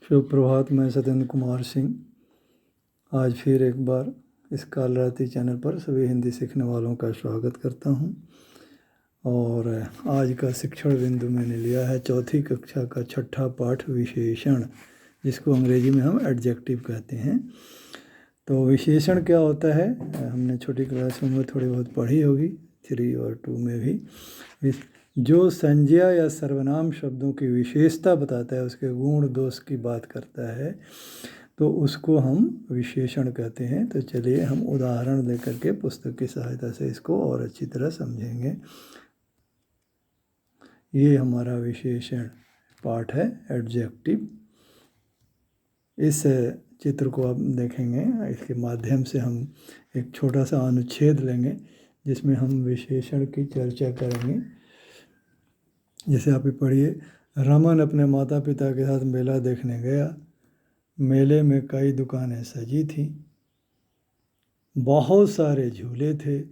शुभ प्रभात। मैं सत्येंद्र कुमार सिंह आज फिर एक बार इस कालरात्रि चैनल पर सभी हिंदी सीखने वालों का स्वागत करता हूं। और आज का शिक्षण बिंदु मैंने लिया है चौथी कक्षा का छठा पाठ विशेषण, जिसको अंग्रेजी में हम एडजेक्टिव कहते हैं। तो विशेषण क्या होता है, हमने छोटी क्लासों में थोड़ी बहुत पढ़ी होगी, 3 और 2 में भी। जो संज्ञा या सर्वनाम शब्दों की विशेषता बताता है, उसके गुण दोष की बात करता है, तो उसको हम विशेषण कहते हैं। तो चलिए हम उदाहरण देकर के पुस्तक की सहायता से इसको और अच्छी तरह समझेंगे। ये हमारा विशेषण पाठ है एडजेक्टिव। इस चित्र को आप देखेंगे, इसके माध्यम से हम एक छोटा सा अनुच्छेद लेंगे जिसमें हम विशेषण की चर्चा करेंगे। जैसे आप ही पढ़िए, रमन अपने माता पिता के साथ मेला देखने गया। मेले में कई दुकानें सजी थीं, बहुत सारे झूले थे।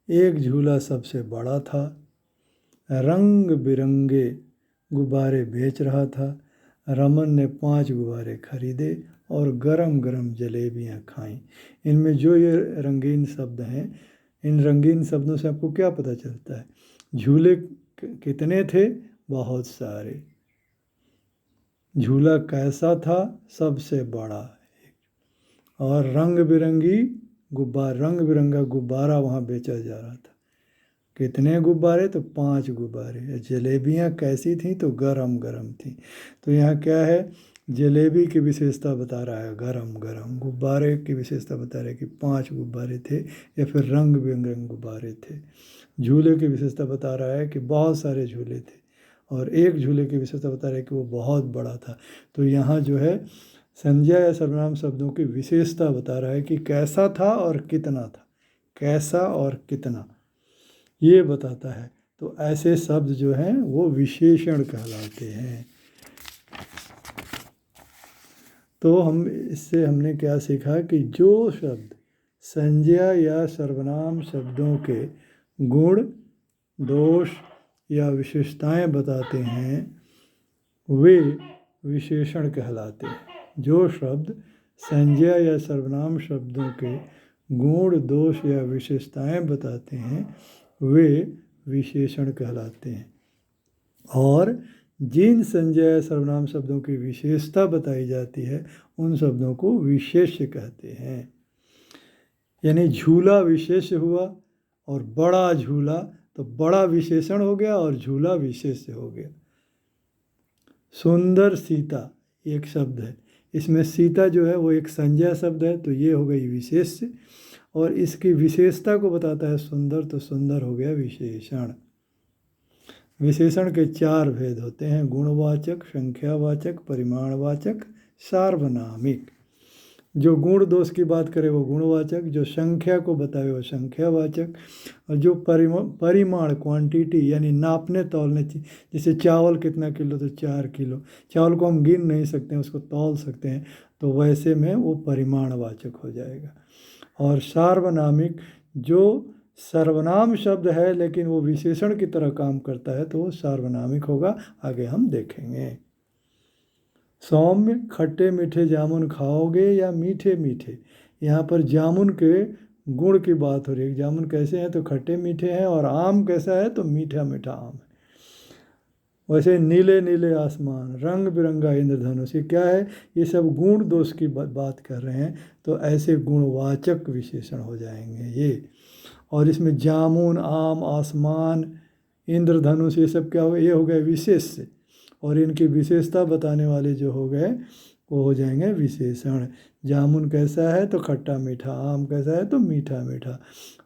एक झूला सबसे बड़ा था, रंग बिरंगे गुब्बारे बेच रहा था। रमन ने 5 गुब्बारे खरीदे और गरम गरम जलेबियां खाईं। इनमें जो ये रंगीन शब्द हैं, इन रंगीन शब्दों से आपको क्या पता चलता है? झूले कितने थे? बहुत सारे। झूला कैसा था? सबसे बड़ा। और रंग बिरंगा गुब्बारा वहाँ बेचा जा रहा था। कितने गुब्बारे? तो 5 गुब्बारे। जलेबियाँ कैसी थीं? तो गरम गरम थी। तो यहाँ क्या है, जलेबी की विशेषता बता रहा है गरम गरम, गुब्बारे की विशेषता बता रहा है कि 5 गुब्बारे थे या फिर रंग बिरंगे गुब्बारे थे। झूले की विशेषता बता रहा है कि बहुत सारे झूले थे, और एक झूले की विशेषता बता रहा है कि वो बहुत बड़ा था। तो यहाँ जो है संज्ञा या सर्वनाम शब्दों की विशेषता बता रहा है कि कैसा था और कितना था। कैसा और कितना, ये बताता है। तो ऐसे शब्द जो हैं वो विशेषण कहलाते हैं। तो हमने क्या सीखा कि जो शब्द संज्ञा या सर्वनाम शब्दों के गुण दोष या विशेषताएं बताते हैं, वे विशेषण कहलाते हैं। जो शब्द संज्ञा या सर्वनाम शब्दों के गुण दोष या विशेषताएं बताते हैं, वे विशेषण कहलाते हैं। और जिन संज्ञा या सर्वनाम शब्दों की विशेषता बताई जाती है, उन शब्दों को विशेष्य कहते हैं। यानी झूला विशेष्य हुआ, और बड़ा झूला, तो बड़ा विशेषण हो गया और झूला विशेष्य हो गया। सुंदर सीता एक शब्द है, इसमें सीता जो है वो एक संज्ञा शब्द है, तो ये हो गई विशेष्य, और इसकी विशेषता को बताता है सुंदर, तो सुंदर हो गया विशेषण। विशेषण के 4 भेद होते हैं: गुणवाचक, संख्यावाचक, परिमाणवाचक, सार्वनामिक। जो गुण दोष की बात करे वो गुणवाचक, जो संख्या को बतावे वो संख्यावाचक, और जो परिमाण क्वांटिटी यानी नापने तौलने, जैसे चावल कितना किलो, तो 4 किलो। चावल को हम गिन नहीं सकते हैं, उसको तौल सकते हैं, तो वैसे में वो परिमाणवाचक हो जाएगा। और सार्वनामिक, जो सर्वनाम शब्द है लेकिन वो विशेषण की तरह काम करता है, तो वो सार्वनामिक होगा। आगे हम देखेंगे। सौम्य, खट्टे मीठे जामुन खाओगे या मीठे मीठे? यहाँ पर जामुन के गुण की बात हो रही है। जामुन कैसे हैं? तो खट्टे मीठे हैं। और आम कैसा है? तो मीठा मीठा आम है। वैसे नीले नीले आसमान, रंग बिरंगा इंद्रधनुष, ये क्या है? ये सब गुण दोष की बात कर रहे हैं, तो ऐसे गुणवाचक विशेषण हो जाएंगे ये। और इसमें जामुन, आम, आसमान, इंद्रधनुष, ये सब क्या हो गए? ये हो गए विशेष्य, और इनकी विशेषता बताने वाले जो हो गए वो हो जाएंगे विशेषण। जामुन कैसा है? तो खट्टा मीठा। आम कैसा है? तो मीठा मीठा।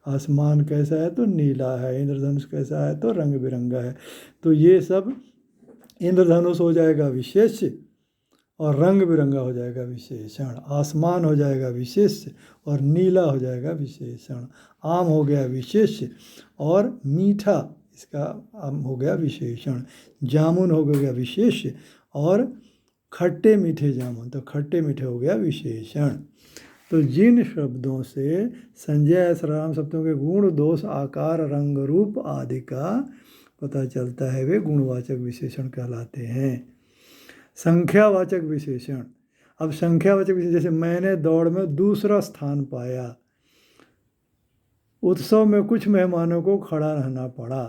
आसमान कैसा है? तो नीला है। इंद्रधनुष कैसा है? तो रंग बिरंगा है। तो ये सब, इंद्रधनुष हो जाएगा विशेष्य, और रंग बिरंगा हो जाएगा विशेषण। आसमान हो जाएगा विशेष्य, और नीला हो जाएगा विशेषण। आम हो गया विशेष्य, और मीठा इसका आम हो गया विशेषण। जामुन हो गया विशेष्य, और खट्टे मीठे जामुन, तो खट्टे मीठे हो गया विशेषण। तो जिन शब्दों से संज्ञा या सर्वनाम शब्दों के गुण दोष आकार रंग रूप आदि का पता चलता है, वे गुणवाचक विशेषण कहलाते हैं। संख्यावाचक विशेषण। अब संख्यावाचक विशेषण, जैसे मैंने दौड़ में दूसरा स्थान पाया, उत्सव में कुछ मेहमानों को खड़ा रहना पड़ा,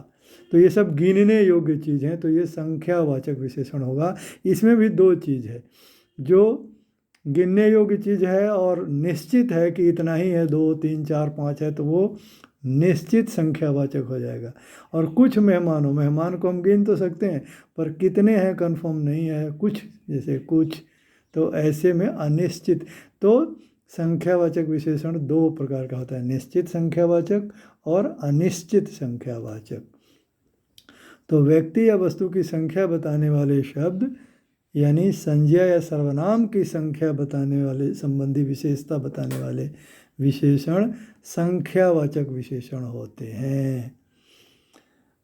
तो ये सब गिनने योग्य चीज़ हैं, तो ये संख्यावाचक विशेषण होगा। इसमें भी दो चीज़ है, जो गिनने योग्य चीज़ है और निश्चित है कि इतना ही है, 2 3 4 5 है, तो वो निश्चित संख्यावाचक हो जाएगा। और कुछ मेहमान को हम गिन तो सकते हैं, पर कितने हैं कंफर्म नहीं है, कुछ, जैसे कुछ, तो ऐसे में अनिश्चित। तो संख्यावाचक विशेषण दो प्रकार का होता है, निश्चित संख्यावाचक और अनिश्चित संख्यावाचक। तो व्यक्ति या वस्तु की संख्या बताने वाले शब्द, यानी संज्ञा या सर्वनाम की संख्या बताने वाले, संबंधी विशेषता बताने वाले विशेषण संख्यावाचक विशेषण होते हैं।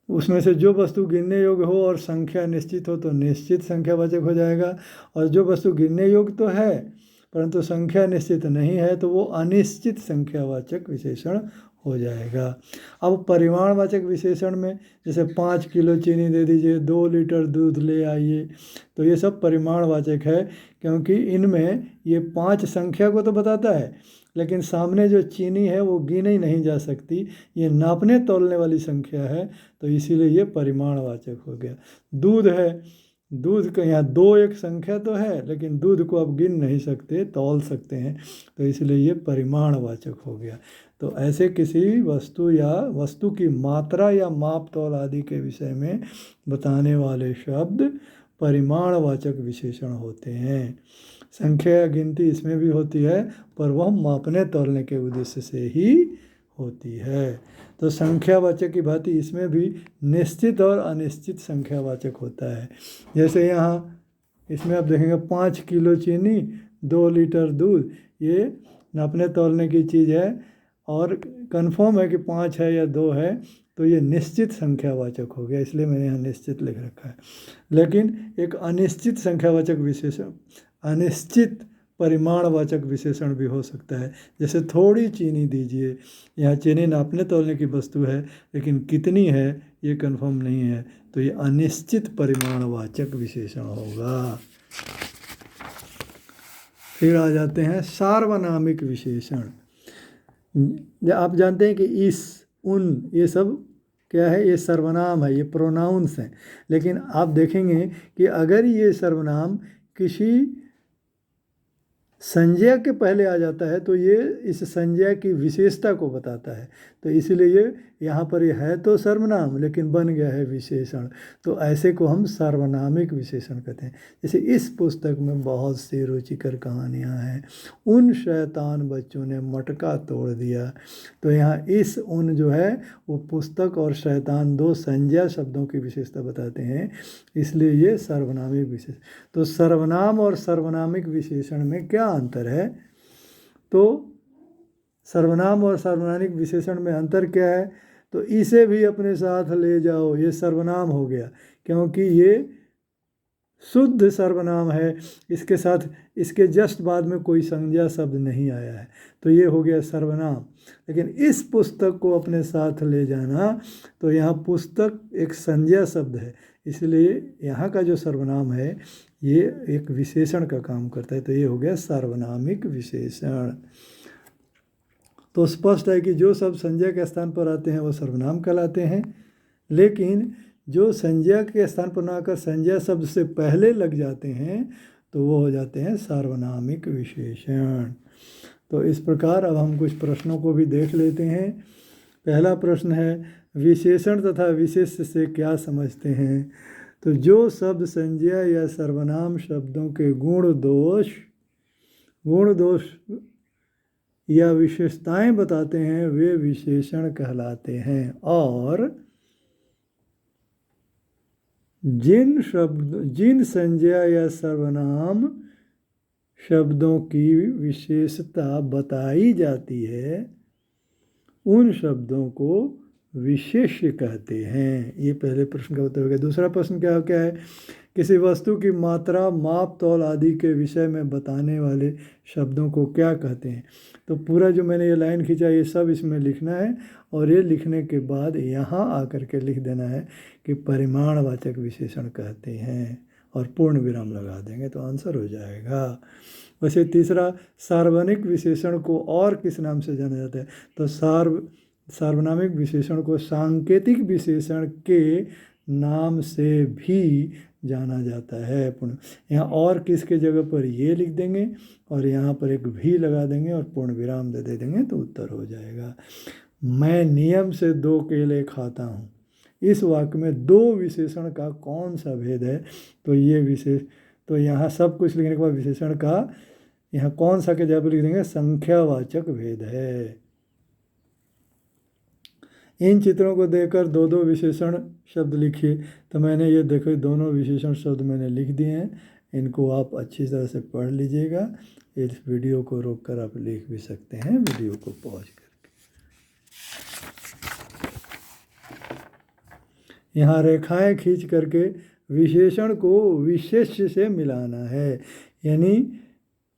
उसमें से जो वस्तु गिनने योग्य हो और संख्या निश्चित हो तो निश्चित संख्यावाचक हो जाएगा, और जो वस्तु गिनने योग्य तो है परंतु संख्या निश्चित नहीं है तो वो अनिश्चित संख्यावाचक विशेषण हो जाएगा। अब परिमाणवाचक विशेषण में जैसे 5 किलो चीनी दे दीजिए, 2 लीटर दूध ले आइए, तो ये सब परिमाणवाचक है, क्योंकि इनमें ये 5 संख्या को तो बताता है, लेकिन सामने जो चीनी है वो गिनी नहीं जा सकती, ये नापने तोलने वाली संख्या है, तो इसीलिए ये परिमाणवाचक हो गया। दूध है, दूध का यहाँ 2 एक संख्या तो है, लेकिन दूध को आप गिन नहीं सकते, तौल सकते हैं, तो इसलिए ये परिमाणवाचक हो गया। तो ऐसे किसी वस्तु या वस्तु की मात्रा या माप तौल आदि के विषय में बताने वाले शब्द परिमाणवाचक विशेषण होते हैं। संख्या या गिनती इसमें भी होती है, पर वह मापने तौलने के उद्देश्य से ही होती है। तो संख्यावाचक की भांति इसमें भी निश्चित और अनिश्चित संख्यावाचक होता है। जैसे यहाँ इसमें आप देखेंगे 5 किलो चीनी, 2 लीटर दूध, ये नापने तौलने की चीज़ है, और कंफर्म है कि 5 है या 2 है, तो ये निश्चित संख्यावाचक हो गया, इसलिए मैंने यहाँ निश्चित लिख रखा है। लेकिन एक अनिश्चित संख्यावाचक विशेषण, अनिश्चित परिमाणवाचक विशेषण भी हो सकता है। जैसे थोड़ी चीनी दीजिए, यहाँ चीनी नापने तौलने की वस्तु है, लेकिन कितनी है ये कंफर्म नहीं है, तो ये अनिश्चित परिमाणवाचक विशेषण होगा। फिर आ जाते हैं सार्वनामिक विशेषण। आप जानते हैं कि इस, उन, ये सब क्या है, ये सर्वनाम है, ये प्रोनाउंस हैं, लेकिन आप देखेंगे कि अगर ये सर्वनाम किसी संज्ञा के पहले आ जाता है तो ये इस संज्ञा की विशेषता को बताता है, तो इसीलिए ये यहाँ पर ये है तो सर्वनाम, लेकिन बन गया है विशेषण, तो ऐसे को हम सार्वनामिक विशेषण कहते हैं। जैसे इस पुस्तक में बहुत सी रुचिकर कहानियाँ हैं, उन शैतान बच्चों ने मटका तोड़ दिया, तो यहाँ इस, उन जो है वो पुस्तक और शैतान दो संज्ञा शब्दों की विशेषता बताते हैं, इसलिए ये सार्वनामिक विशेषण। तो सर्वनाम और सार्वनामिक विशेषण में क्या अंतर है? तो सर्वनाम और सार्वनामिक विशेषण में अंतर क्या है? तो इसे भी अपने साथ ले जाओ, ये सर्वनाम हो गया, क्योंकि ये शुद्ध सर्वनाम है, इसके साथ, इसके जस्ट बाद में कोई संज्ञा शब्द नहीं आया है, तो ये हो गया सर्वनाम। लेकिन इस पुस्तक को अपने साथ ले जाना, तो यहाँ पुस्तक एक संज्ञा शब्द है, इसलिए यहाँ का जो सर्वनाम है ये एक विशेषण का काम करता है, तो ये हो गया सार्वनामिक विशेषण। तो स्पष्ट है कि जो सब संज्ञा के स्थान पर आते हैं वो सर्वनाम कहलाते हैं, लेकिन जो संज्ञा के स्थान पर ना आकर संज्ञा शब्द से पहले लग जाते हैं तो वो हो जाते हैं सार्वनामिक विशेषण। तो इस प्रकार अब हम कुछ प्रश्नों को भी देख लेते हैं। पहला प्रश्न है, विशेषण तथा विशेष्य से क्या समझते हैं? तो जो शब्द संज्ञा या सर्वनाम शब्दों के गुण दोष या विशेषताएं बताते हैं वे विशेषण कहलाते हैं, और जिन संज्ञा या सर्वनाम शब्दों की विशेषता बताई जाती है उन शब्दों को विशेष्य कहते हैं। ये पहले प्रश्न का उत्तर हो गया। दूसरा प्रश्न क्या है? किसी वस्तु की मात्रा, माप, तौल आदि के विषय में बताने वाले शब्दों को क्या कहते हैं? तो पूरा जो मैंने ये लाइन खींचा ये सब इसमें लिखना है, और ये लिखने के बाद यहाँ आकर के लिख देना है कि परिमाणवाचक विशेषण कहते हैं, और पूर्ण विराम लगा देंगे तो आंसर हो जाएगा। वैसे तीसरा, सार्वजनिक विशेषण को और किस नाम से जाना जाता है? तो सार्वनामिक विशेषण को सांकेतिक विशेषण के नाम से भी जाना जाता है। यहाँ और किसके जगह पर ये लिख देंगे और यहाँ पर एक भी लगा देंगे और पूर्ण विराम दे देंगे तो उत्तर हो जाएगा। मैं नियम से 2 केले खाता हूँ, इस वाक्य में 2 विशेषण का कौन सा भेद है? तो ये विशेष, तो यहाँ सब कुछ लिखने के बाद विशेषण का यहाँ कौन सा के जगह पर लिख देंगे? संख्यावाचक भेद है। इन चित्रों को देखकर 2-2 विशेषण शब्द लिखिए। तो मैंने ये देखो दोनों विशेषण शब्द मैंने लिख दिए हैं, इनको आप अच्छी तरह से पढ़ लीजिएगा। इस वीडियो को रोककर आप लिख भी सकते हैं, वीडियो को पॉज करके। यहाँ रेखाएं खींच करके विशेषण को विशेष्य से मिलाना है, यानी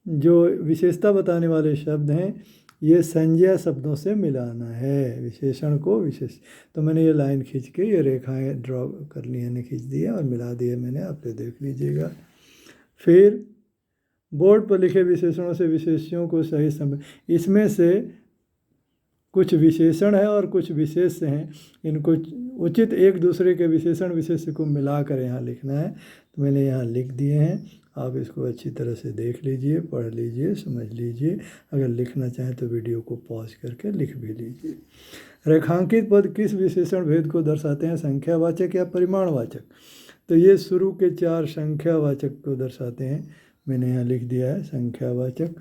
जो विशेषता बताने वाले शब्द हैं ये संज्ञा शब्दों से मिलाना है, विशेषण को विशेष। तो मैंने ये लाइन खींच के ये रेखाएं ड्रॉ कर ली, यानी खींच दिया और मिला दिए मैंने, आप ये देख लीजिएगा। फिर बोर्ड पर लिखे विशेषणों से विशेष्यों को सही समय, इसमें से कुछ विशेषण है और कुछ विशेष्य हैं, इनको उचित एक दूसरे के विशेषण विशेष्य को मिलाकर यहाँ लिखना है। तो मैंने यहाँ लिख दिए हैं, आप इसको अच्छी तरह से देख लीजिए, पढ़ लीजिए, समझ लीजिए। अगर लिखना चाहें तो वीडियो को पॉज करके लिख भी लीजिए। रेखांकित पद किस विशेषण भेद को दर्शाते हैं? संख्यावाचक या परिमाणवाचक? तो ये शुरू के 4 संख्यावाचक को दर्शाते हैं, मैंने यहाँ लिख दिया है संख्यावाचक,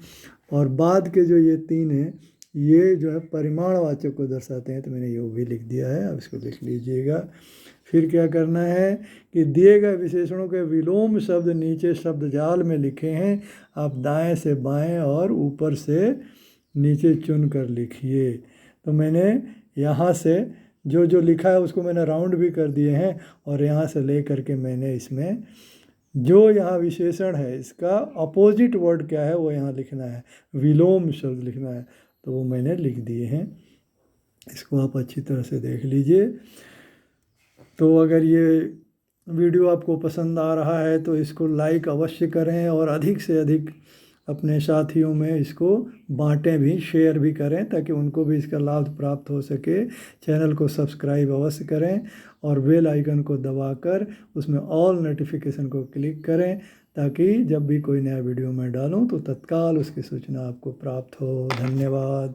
और बाद के जो ये 3 हैं ये जो है परिमाणवाचक को दर्शाते हैं, तो मैंने ये भी लिख दिया है, अब इसको लिख लीजिएगा। फिर क्या करना है कि दिए गए विशेषणों के विलोम शब्द नीचे शब्द जाल में लिखे हैं, आप दाएं से बाएं और ऊपर से नीचे चुन कर लिखिए। तो मैंने यहाँ से जो जो लिखा है उसको मैंने राउंड भी कर दिए हैं, और यहाँ से ले करके मैंने इसमें जो यहाँ विशेषण है इसका अपोजिट वर्ड क्या है वो यहाँ लिखना है, विलोम शब्द लिखना है, तो वो मैंने लिख दिए हैं। इसको आप अच्छी तरह से देख लीजिए। तो अगर ये वीडियो आपको पसंद आ रहा है तो इसको लाइक अवश्य करें और अधिक से अधिक अपने साथियों में इसको बांटें भी, शेयर भी करें ताकि उनको भी इसका लाभ प्राप्त हो सके। चैनल को सब्सक्राइब अवश्य करें और बेल आइकन को दबाकर उसमें ऑल नोटिफिकेशन को क्लिक करें ताकि जब भी कोई नया वीडियो मैं डालूं तो तत्काल उसकी सूचना आपको प्राप्त हो। धन्यवाद।